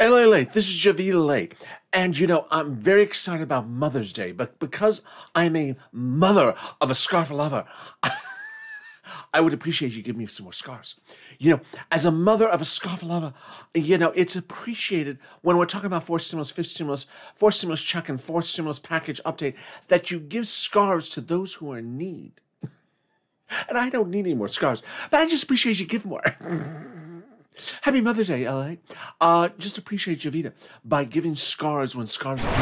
LALATE, this is JOVITALATE. And you know, I'm very excited about Mother's Day, but because I'm a mother of a scarf lover, I would appreciate you giving me some more scarves. You know, as a mother of a scarf lover, you know, it's appreciated when we're talking about fourth stimulus, fifth stimulus, fourth stimulus check, and fourth stimulus package update, that you give scarves to those who are in need. And I don't need any more scarves, but I just appreciate you giving more. Happy Mother's Day, LA. Just appreciate Jovita by giving scars when scars are due.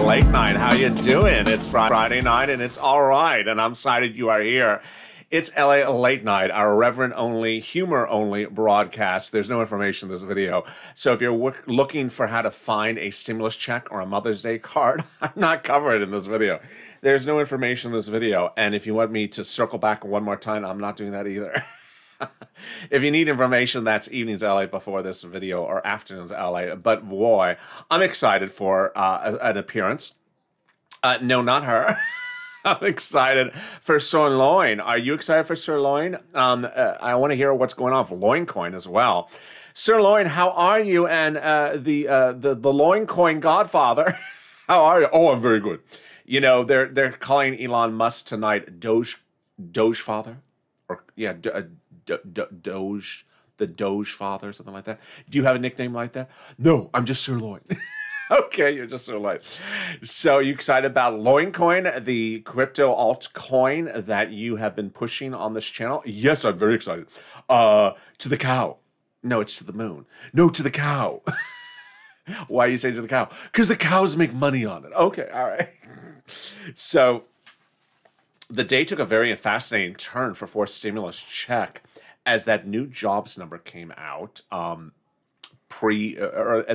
Late night, how you doing? It's Friday night and it's all right, and I'm excited you are here. It's LA Late Night, our reverent only, humor only broadcast. There's no information in this video, so if you're looking for how to find a stimulus check or a Mother's Day card, I'm not covering it in this video. There's no information in this video, and if you want me to circle back one more time, I'm not doing that either. If you need information, that's Evenings LA before this video or Afternoons LA. But boy, I'm excited for an appearance. No, not her. I'm excited for SIRLOIN. Are you excited for SIRLOIN? I want to hear what's going on for Loin Coin as well. SIRLOIN, how are you? And the Loin Coin Godfather, how are you? Oh, I'm very good. You know, they're calling Elon Musk tonight Doge Father, or yeah. Doge, the Doge Father, something like that. Do you have a nickname like that? No, I'm just SIRLOIN. Okay, you're just SIRLOIN. So you excited about Loin Coin, the crypto altcoin that you have been pushing on this channel? Yes, I'm very excited. To the cow. No, it's to the moon. No, to the cow. Why you say to the cow? Because the cows make money on it. Okay, all right. So the day took a very fascinating turn for fourth stimulus check as that new jobs number came out at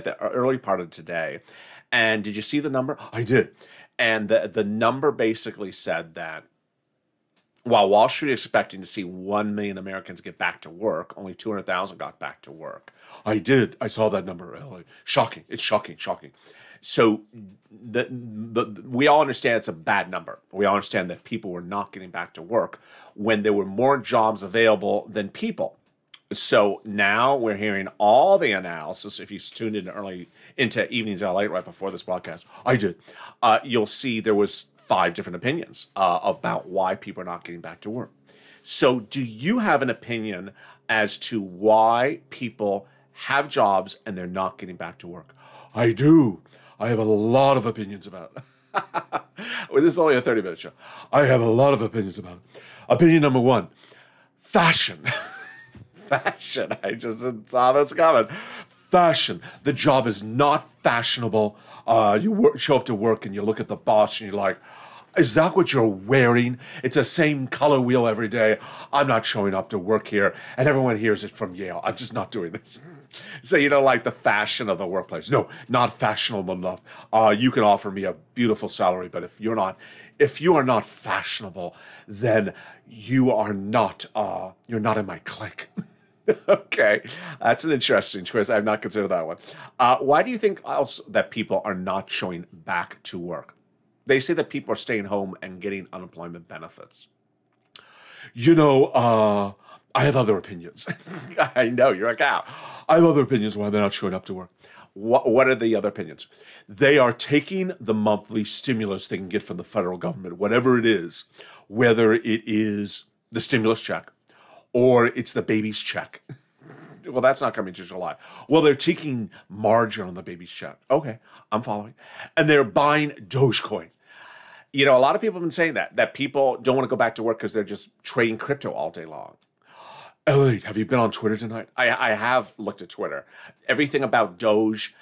the early part of today. And did you see the number? I did. And the number basically said that while Wall Street is expecting to see 1 million Americans get back to work, only 200,000 got back to work. I did. I saw that number. Shocking. It's shocking, shocking. So we all understand it's a bad number. We all understand that people were not getting back to work when there were more jobs available than people. So now we're hearing all the analysis. If you tuned in early into Evenings LA right before this broadcast, I did. You'll see there was 5 different opinions about why people are not getting back to work. So do you have an opinion as to why people have jobs and they're not getting back to work? I do. I have a lot of opinions about it. Well, this is only a 30-minute show. I have a lot of opinions about it. Opinion number 1, fashion. Fashion. I just saw this coming. Fashion. The job is not fashionable. You show up to work and you look at the boss and you're like, is that what you're wearing? It's the same color wheel every day. I'm not showing up to work here, and everyone hears it from Yale. I'm just not doing this. So you don't like the fashion of the workplace. No, not fashionable enough. You can offer me a beautiful salary, but if you are not fashionable, then you are not you're not in my clique. Okay, that's an interesting choice. I have not considered that one. Why do you think else that people are not showing back to work? They say that people are staying home and getting unemployment benefits. You know, I have other opinions. I know, you're a cow. I have other opinions why they're not showing up to work. What are the other opinions? They are taking the monthly stimulus they can get from the federal government, whatever it is, whether it is the stimulus check or it's the baby's check. Well, that's not coming to July. Well, they're taking margin on the baby's check. Okay, I'm following. And they're buying Dogecoin. You know, a lot of people have been saying that people don't want to go back to work because they're just trading crypto all day long. Elliot, have you been on Twitter tonight? I have looked at Twitter. Everything about Doge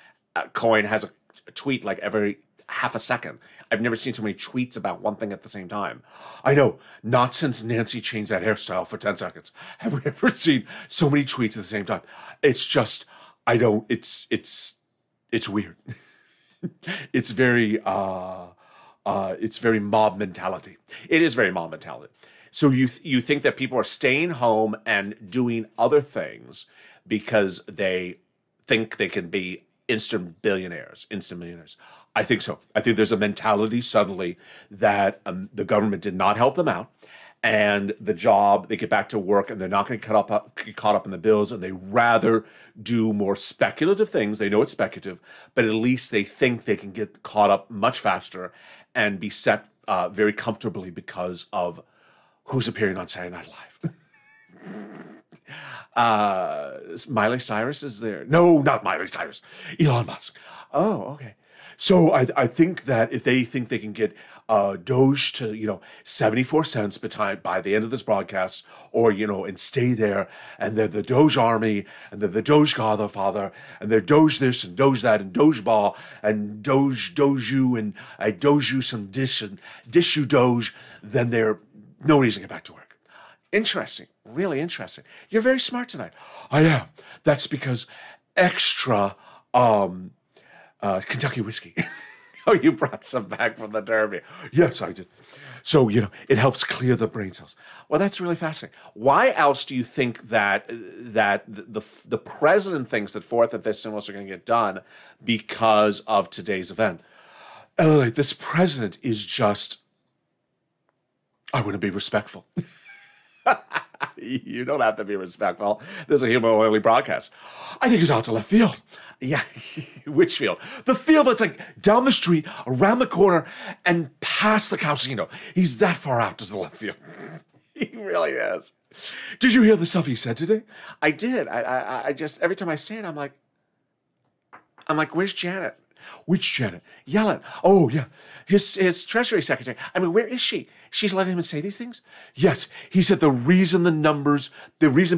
coin has a tweet like every half a second. I've never seen so many tweets about one thing at the same time. I know, not since Nancy changed that hairstyle for 10 seconds have we ever seen so many tweets at the same time. It's just, it's weird. It's very mob mentality. It is very mob mentality. So you think that people are staying home and doing other things because they think they can be instant billionaires, instant millionaires. I think so. I think there's a mentality suddenly that the government did not help them out, and the job, they get back to work and they're not going to get caught up in the bills, and they rather do more speculative things. They know it's speculative, but at least they think they can get caught up much faster and be set very comfortably because of who's appearing on Saturday Night Live. Miley Cyrus is there. No, not Miley Cyrus. Elon Musk. Oh, okay. So I think that if they think they can get Doge to 74 cents by the end of this broadcast, or and stay there, and they're the Doge army, and they're the Doge Godfather, and they're Doge this and Doge that and Doge ball and Doge you, and I Doge you some dish and dish you Doge, then nobody's gonna get back to work. Interesting, really interesting. You're very smart tonight. I am. That's because extra Kentucky whiskey. Oh, you brought some back from the Derby. Yes, I did. So, it helps clear the brain cells. Well, that's really fascinating. Why else do you think that the president thinks that fourth and fifth stimulus are going to get done because of today's event? This president is just, I want to be respectful. You don't have to be respectful. This is a humor-only broadcast. I think he's out to left field. Yeah, which field? The field that's like down the street, around the corner, and past the casino. He's that far out to the left field. He really is. Did you hear the stuff he said today? I did. I just, every time I say it, I'm like, where's Janet? Which Janet? Yellen. Oh, yeah. His Treasury Secretary. I mean, where is she? She's letting him say these things? Yes. He said the reason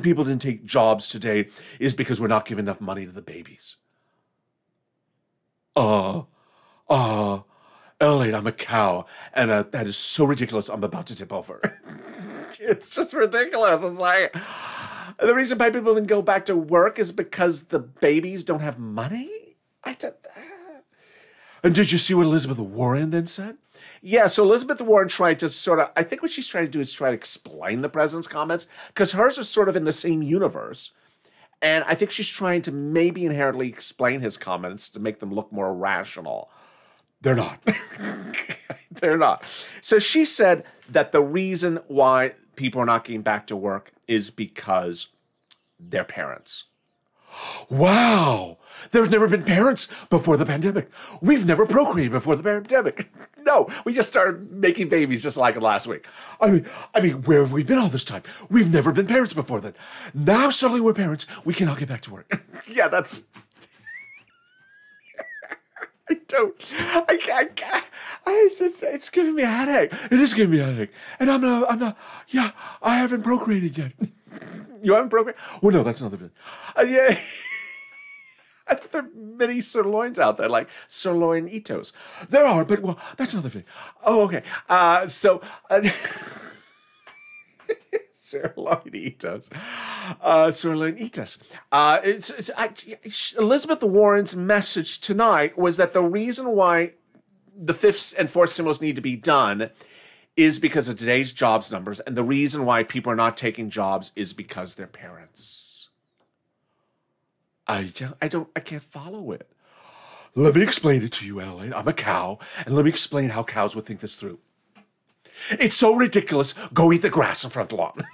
people didn't take jobs today is because we're not giving enough money to the babies. LATE, I'm a cow, and that is so ridiculous, I'm about to tip over. It's just ridiculous. It's like, the reason why people didn't go back to work is because the babies don't have money? And did you see what Elizabeth Warren then said? Yeah, so Elizabeth Warren tried to I think what she's trying to do is try to explain the president's comments, because hers is sort of in the same universe. And I think she's trying to maybe inherently explain his comments to make them look more rational. They're not. They're not. So she said that the reason why people are not getting back to work is because they're parents. Wow! There's never been parents before the pandemic. We've never procreated before the pandemic. No, we just started making babies just like last week. I mean, where have we been all this time? We've never been parents before then. Now suddenly we're parents. We cannot get back to work. Yeah, that's... It's giving me a headache. It is giving me a headache. And I'm not, yeah, I haven't procreated yet. You haven't procreated? Well, no, that's another bit. Yeah. I think there are many sirloins out there, like sirloinitos. There are, but, well, that's another thing. Oh, okay. Sirloinitos. Sirloinitos. Elizabeth Warren's message tonight was that the reason why the fifth and fourth stimulus need to be done is because of today's jobs numbers, and the reason why people are not taking jobs is because they're parents. I can't follow it. Let me explain it to you, LATE. I'm a cow, and let me explain how cows would think this through. It's so ridiculous. Go eat the grass in front of the lawn.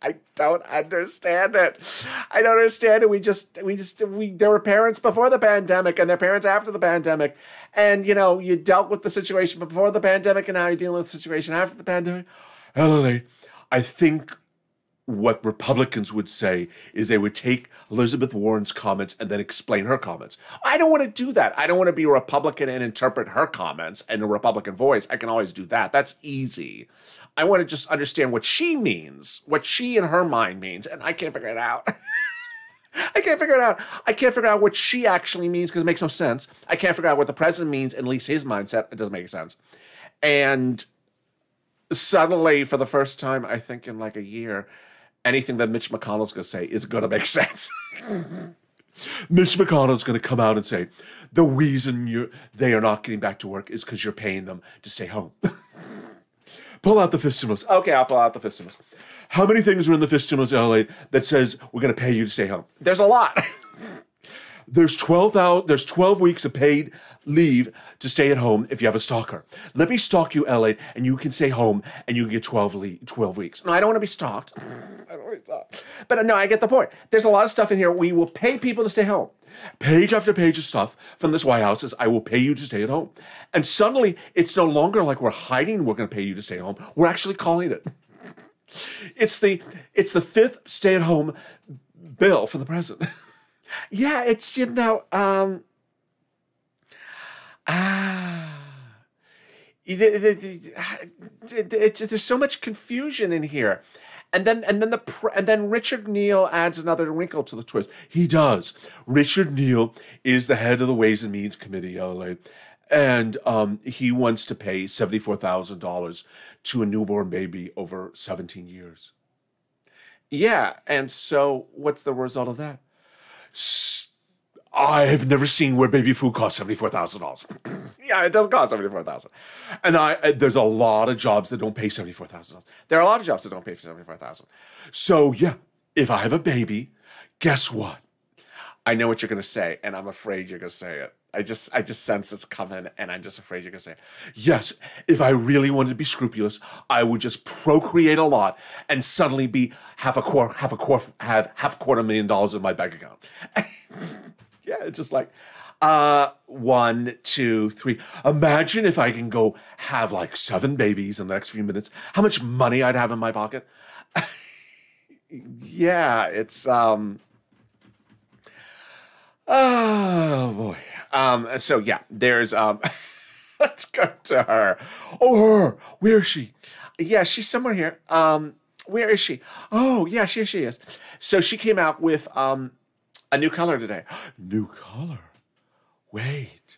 I don't understand it. I don't understand it. There were parents before the pandemic, and they're parents after the pandemic. And, you dealt with the situation before the pandemic, and now you're dealing with the situation after the pandemic. LATE, I think what Republicans would say is they would take Elizabeth Warren's comments and then explain her comments. I don't want to do that. I don't want to be a Republican and interpret her comments in a Republican voice. I can always do that. That's easy. I want to just understand what she means, what she in her mind means, and I can't figure it out. I can't figure it out. I can't figure out what she actually means because it makes no sense. I can't figure out what the president means, at least his mindset. It doesn't make sense. And suddenly, for the first time, I think in like a year, anything that Mitch McConnell's going to say is going to make sense. Mitch McConnell's going to come out and say, the reason they are not getting back to work is because you're paying them to stay home. Pull out the fifth stimulus. Okay, I'll pull out the fifth stimulus. How many things are in the fifth stimulus, LA, that says we're going to pay you to stay home? There's a lot. There's 12 weeks of paid leave to stay at home if you have a stalker. Let me stalk you, LA, and you can stay home and you can get 12 weeks. No, I don't want to be stalked. I don't want to be stalked. But no, I get the point. There's a lot of stuff in here. We will pay people to stay home. Page after page of stuff from this White House says, I will pay you to stay at home. And suddenly, it's no longer like we're hiding we're going to pay you to stay home. We're actually calling it. It's the fifth stay-at-home bill for the president. Yeah, it's, you know, there's so much confusion in here. And then Richard Neal adds another wrinkle to the twist. He does. Richard Neal is the head of the Ways and Means Committee, LA, and he wants to pay $74,000 to a newborn baby over 17 years. Yeah, and so what's the result of that? I've never seen where baby food costs $74,000. Yeah, it does cost $74,000. And there's a lot of jobs that don't pay $74,000. There are a lot of jobs that don't pay for $74,000. So yeah, if I have a baby, guess what? I know what you're going to say, and I'm afraid you're going to say it. I just sense it's coming, and I'm just afraid you're going to say it. Yes, if I really wanted to be scrupulous, I would just procreate a lot and suddenly have $250,000 in my bank account. Yeah, it's just like, 1, 2, 3. Imagine if I can go have like 7 babies in the next few minutes, how much money I'd have in my pocket. Yeah, it's, oh boy. So yeah, there's, let's go to her. Oh, her, where is she? Yeah, she's somewhere here. Where is she? Oh, yeah, here she is. So she came out with, a new color today. New color? Wait,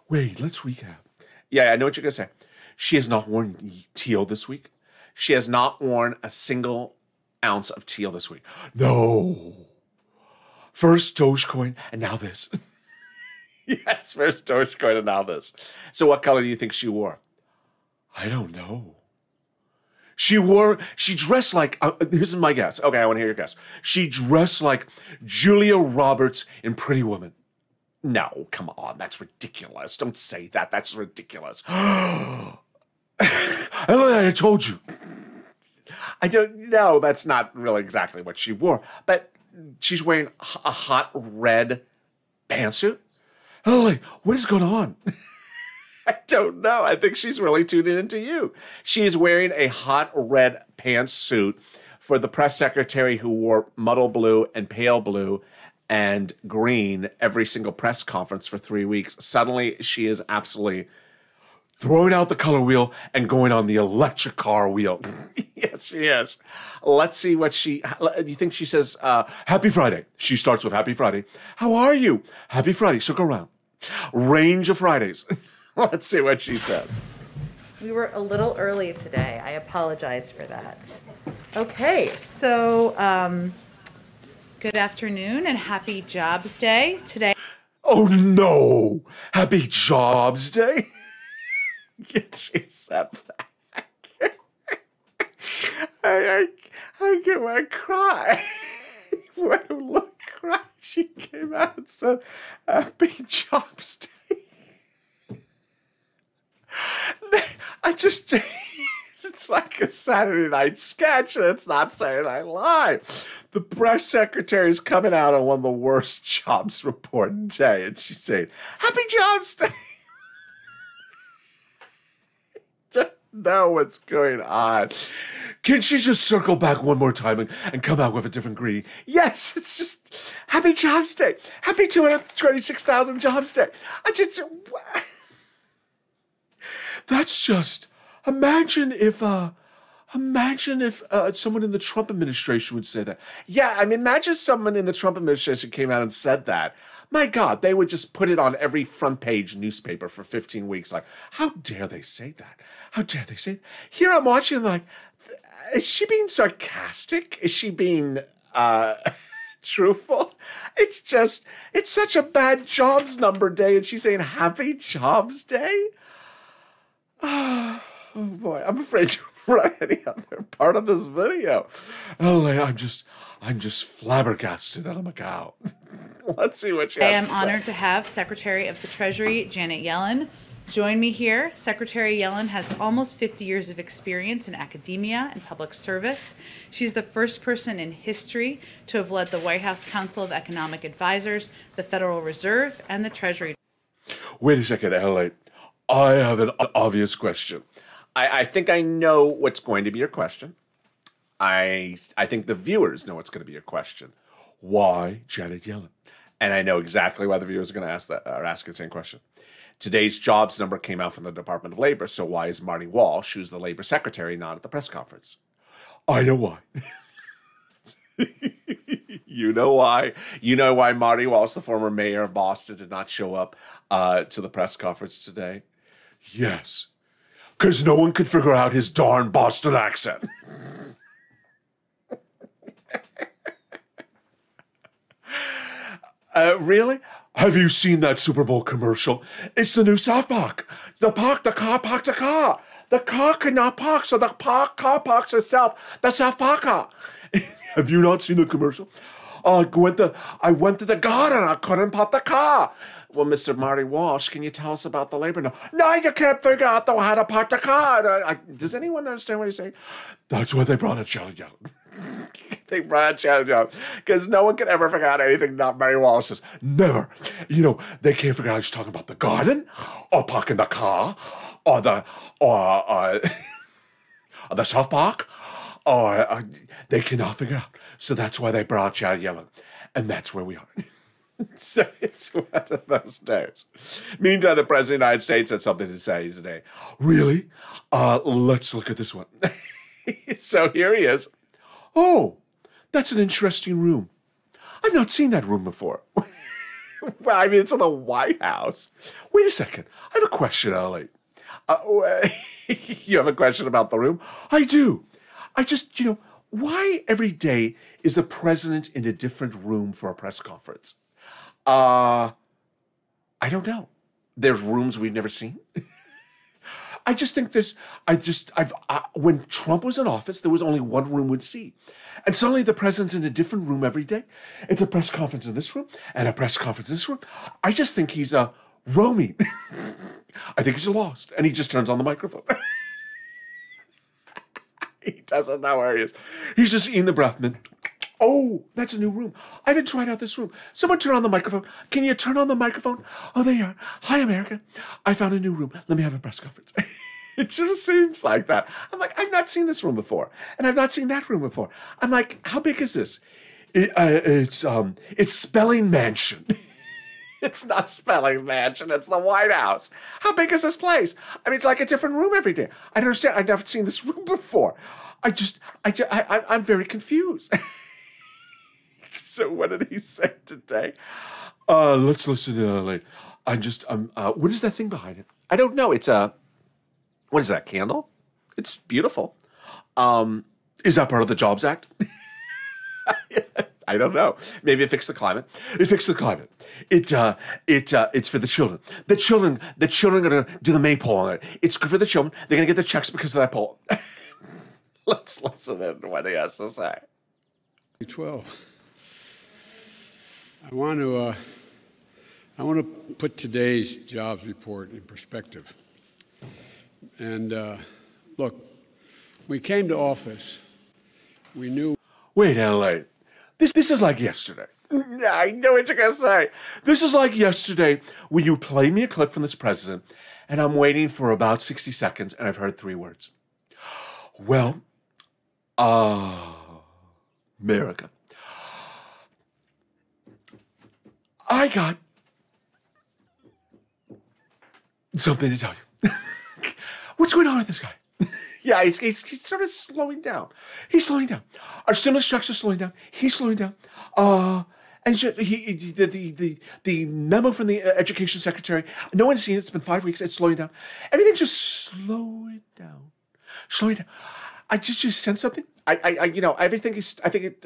let's recap. Yeah, I know what you're going to say. She has not worn teal this week. She has not worn a single ounce of teal this week. No. First Dogecoin and now this. Yes, first Dogecoin and now this. So what color do you think she wore? I don't know. She dressed like, here's my guess. Okay, I want to hear your guess. She dressed like Julia Roberts in Pretty Woman. No, come on, that's ridiculous. Don't say that, that's ridiculous. I told you. I don't know, that's not really exactly what she wore, but she's wearing a hot red pantsuit. Like, what is going on? I don't know. I think she's really tuning into you. She is wearing a hot red pantsuit for the press secretary who wore muddle blue and pale blue and green every single press conference for 3 weeks. Suddenly, she is absolutely throwing out the color wheel and going on the electric car wheel. Yes, she is. Let's see what do you think she says, Happy Friday. She starts with Happy Friday. How are you? Happy Friday. So go around. Range of Fridays. Let's see what she says. We were a little early today. I apologize for that. Okay, so good afternoon and happy Jobs Day today. Oh no! Happy Jobs Day? Yeah, she said that. I cry. When I look cry, she came out and said, Happy Jobs Day. It's like a Saturday night sketch, and it's not Saturday Night Live. The press secretary is coming out on one of the worst jobs report day, and she's saying, Happy Jobs Day. Don't know what's going on. Can she just circle back one more time and come out with a different greeting? Yes, it's just Happy Jobs Day. Happy 226,000 Jobs Day. That's just, imagine if someone in the Trump administration would say that. Yeah, I mean, imagine someone in the Trump administration came out and said that. My God, they would just put it on every front page newspaper for 15 weeks. Like, how dare they say that? How dare they say that? Here I'm watching, like, is she being sarcastic? Is she being, truthful. It's just, it's such a bad jobs number day, and she's saying happy jobs day? Oh boy, I'm afraid to write any other part of this video. Oh, I'm just flabbergasted out of Macau. Let's see what she has to say. I am honored to have Secretary of the Treasury, Janet Yellen, join me here. Secretary Yellen has almost 50 years of experience in academia and public service. She's the first person in history to have led the White House Council of Economic Advisors, the Federal Reserve, and the Treasury. Wait a second, LA. I have an obvious question. I think I know what's going to be your question. I think the viewers know what's going to be your question. Why Janet Yellen? And I know exactly why the viewers are going to ask that, or ask the same question. Today's jobs number came out from the Department of Labor, so why is Marty Walsh, who's the labor secretary, not at the press conference? I know why. You know why. You know why Marty Walsh, the former mayor of Boston, did not show up to the press conference today? Yes, because no one could figure out his darn Boston accent. Really? Have you seen that Super Bowl commercial? It's the new South Park. The car parked the car. The car could not park, so the car parks itself. The South Parker. Have you not seen the commercial? I went to the garden. I couldn't park the car. Well, Mr. Marty Walsh, can you tell us about the labor? No, you can't figure out how to park the car. Does anyone understand what he's saying? That's why they brought a Janet Yellen. They brought a Janet Yellen because no one can ever figure out anything that Marty Walsh says. Never. You know, they can't figure out he's talking about the garden or parking the car or the South Park. Or they cannot figure out. So that's why they brought Janet Yellen. And that's where we are. So it's one of those days. Meantime, the President of the United States had something to say today. Really? Let's look at this one. So here he is. Oh, that's an interesting room. I've not seen that room before. Well, I mean, it's in the White House. Wait a second. I have a question, Ellie. You have a question about the room? I do. I just, why every day is the president in a different room for a press conference? I don't know. There's rooms we've never seen. I just think when Trump was in office, there was only one room we'd see. And suddenly the president's in a different room every day. It's a press conference in this room and a press conference in this room. I just think he's roaming. I think he's lost. And he just turns on the microphone. He doesn't know where he is. He's just eating the breath mint. Oh, that's a new room. I haven't tried out this room. Someone turn on the microphone. Can you turn on the microphone? Oh, there you are. Hi, America. I found a new room. Let me have a press conference. It just seems like that. I'm like, I've not seen this room before. And I've not seen that room before. I'm like, how big is this? It's Spelling Mansion. It's not Spelling Mansion. It's the White House. How big is this place? I mean, it's like a different room every day. I don't understand. I've never seen this room before. I'm very confused. So what did he say today? Let's listen to it. What is that thing behind it? I don't know. It's what is that, candle? It's beautiful. Is that part of the Jobs Act? I don't know. Maybe it fixed the climate. It fixed the climate. It's for the children. The children are going to do the maypole on it. It's good for the children. They're going to get the checks because of that pole. Let's listen to what he has to say. 12. I want to put today's jobs report in perspective. And look, we came to office. We knew. Wait, LA. This is like yesterday. Yeah, I know what you're going to say. This is like yesterday when you played me a clip from this president, and I'm waiting for about 60 seconds, and I've heard 3 words. Well, America. I got something to tell you. What's going on with this guy? Yeah, he's sort of slowing down. He's slowing down. Our stimulus checks are slowing down. He's slowing down. And the memo from the education secretary, no one's seen it. It's been 5 weeks. It's slowing down. Everything's just slowing down. Slowing down. I just sense something. Everything is, I think it,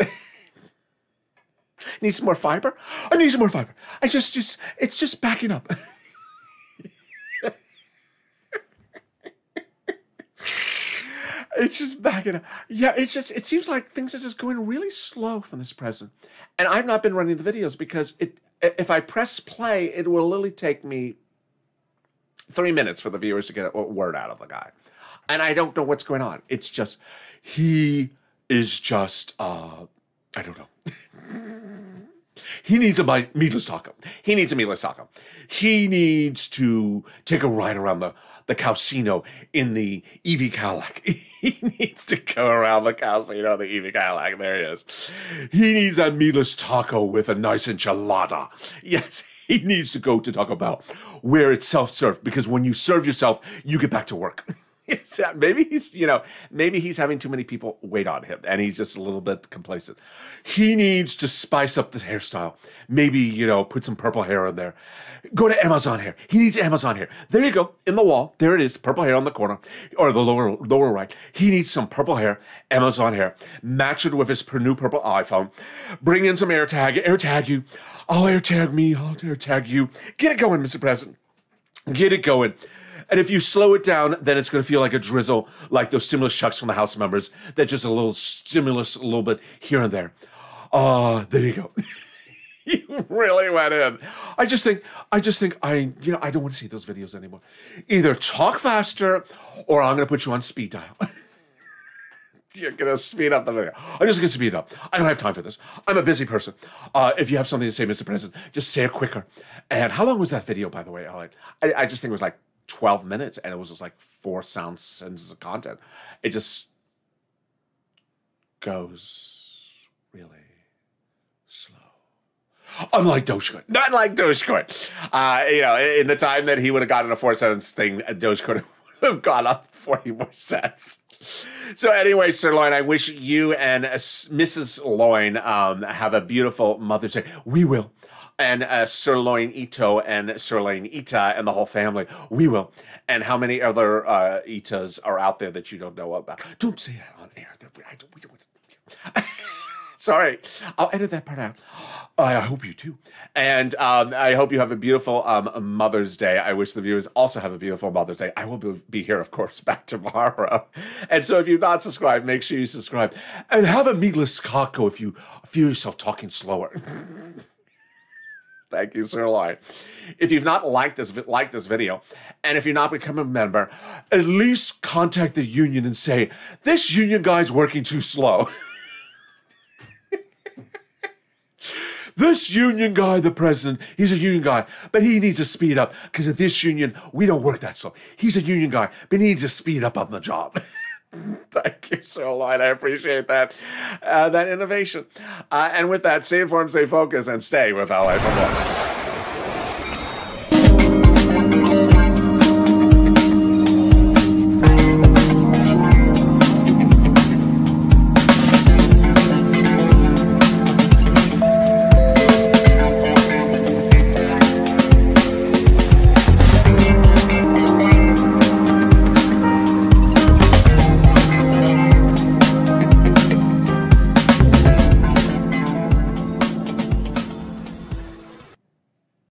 Need some more fiber? I need some more fiber. It's just backing up. It's just backing up. Yeah, it seems like things are just going really slow from this president. And I've not been running the videos because if I press play, it will literally take me 3 minutes for the viewers to get a word out of the guy. And I don't know what's going on. It's just, he is just, I don't know. He needs a meatless taco. He needs a meatless taco. He needs to take a ride around the casino in the EV Cadillac. He needs to go around the casino in the EV Cadillac. There he is. He needs a meatless taco with a nice enchilada. Yes, he needs to go to Taco Bell where it's self-serve, because when you serve yourself, you get back to work. Maybe he's having too many people wait on him and he's just a little bit complacent. He needs to spice up the hairstyle. Maybe, put some purple hair in there. Go to Amazon hair. He needs Amazon hair. There you go. In the wall. There it is. Purple hair on the corner or the lower right. He needs some purple hair, Amazon hair. Match it with his new purple iPhone. Bring in some AirTag you. I'll AirTag me. I'll AirTag you. Get it going, Mr. President. Get it going. And if you slow it down, then it's going to feel like a drizzle, like those stimulus checks from the House members. That just a little stimulus, a little bit here and there. There you go. You really went in. I just think I don't want to see those videos anymore. Either talk faster, or I'm going to put you on speed dial. You're going to speed up the video. I'm just going to speed it up. I don't have time for this. I'm a busy person. If you have something to say, Mr. President, just say it quicker. And how long was that video, by the way? I just think it was like 12 minutes, and it was just like 4 sound sentences of content. It just goes really slow. Unlike Dogecoin. Not like Dogecoin. In the time that he would have gotten a 4-sentence thing, Dogecoin would have gone up 40 more cents. So anyway, Sirloin, I wish you and Mrs. Loin have a beautiful Mother's Day. We will. And Sirloin Ito and Sirloin Ita and the whole family. We will. And how many other Itas are out there that you don't know about? Don't say that on air. We don't. Sorry. I'll edit that part out. I hope you do. And I hope you have a beautiful Mother's Day. I wish the viewers also have a beautiful Mother's Day. I will be here, of course, back tomorrow. And so if you're not subscribed, make sure you subscribe. And have a meatless taco if you feel yourself talking slower. Thank you, Sirloin. If you've not liked this video, and if you're not become a member, at least contact the union and say, this union guy's working too slow. This union guy, the president, he's a union guy, but he needs to speed up, because at this union, we don't work that slow. He's a union guy, but he needs to speed up on the job. Thank you, Sirloin. I appreciate that innovation. And with that, stay informed, stay focused, and stay with LA Football.